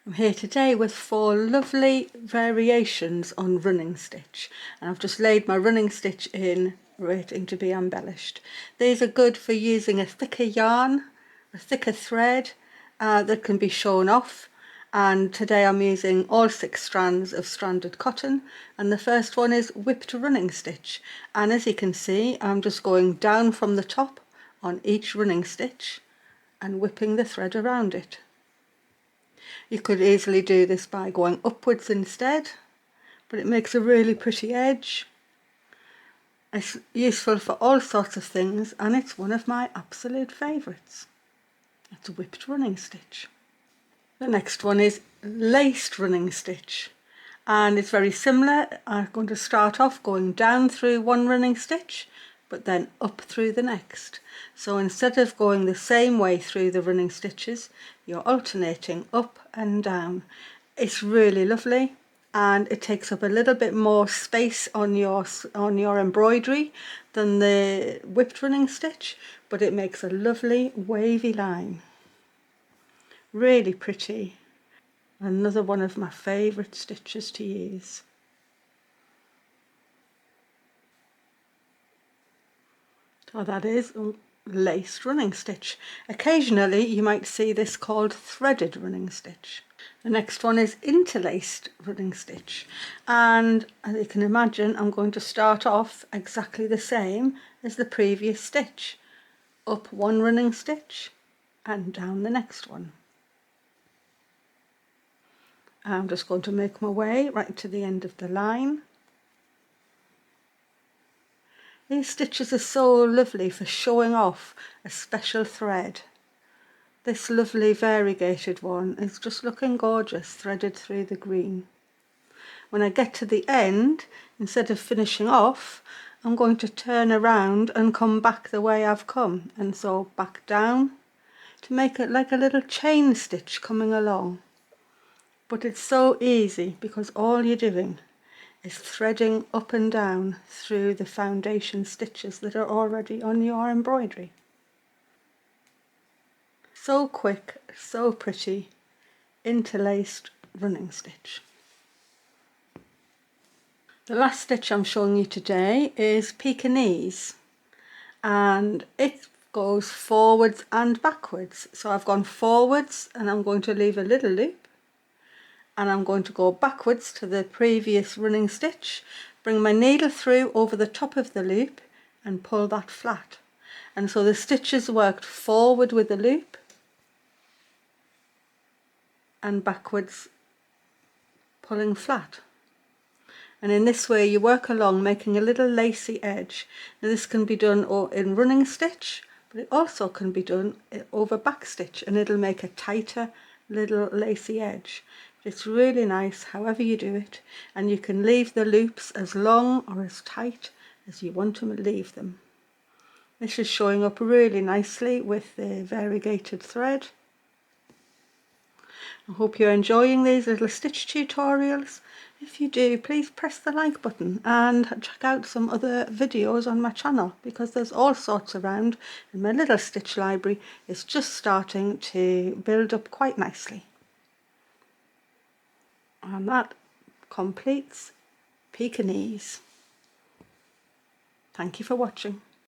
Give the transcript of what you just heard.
I'm here today with 4 lovely variations on running stitch, and I've just laid my running stitch in waiting to be embellished. These are good for using a thicker yarn, a thicker thread that can be shown off, and today I'm using all 6 strands of stranded cotton, and the first one is whipped running stitch, and as you can see I'm just going down from the top on each running stitch and whipping the thread around it. You could easily do this by going upwards instead, but it makes a really pretty edge. It's useful for all sorts of things, and it's one of my absolute favourites. It's a whipped running stitch. The next one is laced running stitch, and it's very similar. I'm going to start off going down through one running stitch, but then up through the next. So instead of going the same way through the running stitches, you're alternating up and down. It's really lovely, and it takes up a little bit more space on your embroidery than the whipped running stitch, but it makes a lovely wavy line. Really pretty. Another one of my favourite stitches to use. So that is laced running stitch. Occasionally you might see this called threaded running stitch. The next one is interlaced running stitch, and as you can imagine I'm going to start off exactly the same as the previous stitch. Up one running stitch and down the next one. I'm just going to make my way right to the end of the line. These stitches are so lovely for showing off a special thread. This lovely variegated one is just looking gorgeous, threaded through the green. When I get to the end, instead of finishing off, I'm going to turn around and come back the way I've come, and so back down to make it like a little chain stitch coming along. But it's so easy because all you're doing is threading up and down through the foundation stitches that are already on your embroidery. So quick, so pretty, interlaced running stitch. The last stitch I'm showing you today is Pekingese, and it goes forwards and backwards. So I've gone forwards and I'm going to leave a little loop, and I'm going to go backwards to the previous running stitch, bring my needle through over the top of the loop and pull that flat. And so the stitches worked forward with the loop and backwards pulling flat. And in this way you work along making a little lacy edge. Now this can be done in running stitch, but it also can be done over back stitch, and it'll make a tighter little lacy edge. It's really nice however you do it, and you can leave the loops as long or as tight as you want to leave them. This is showing up really nicely with the variegated thread. I hope you're enjoying these little stitch tutorials. If you do, please press the like button and check out some other videos on my channel, because there's all sorts around and my little stitch library is just starting to build up quite nicely. And that completes Pekingese. Thank you for watching.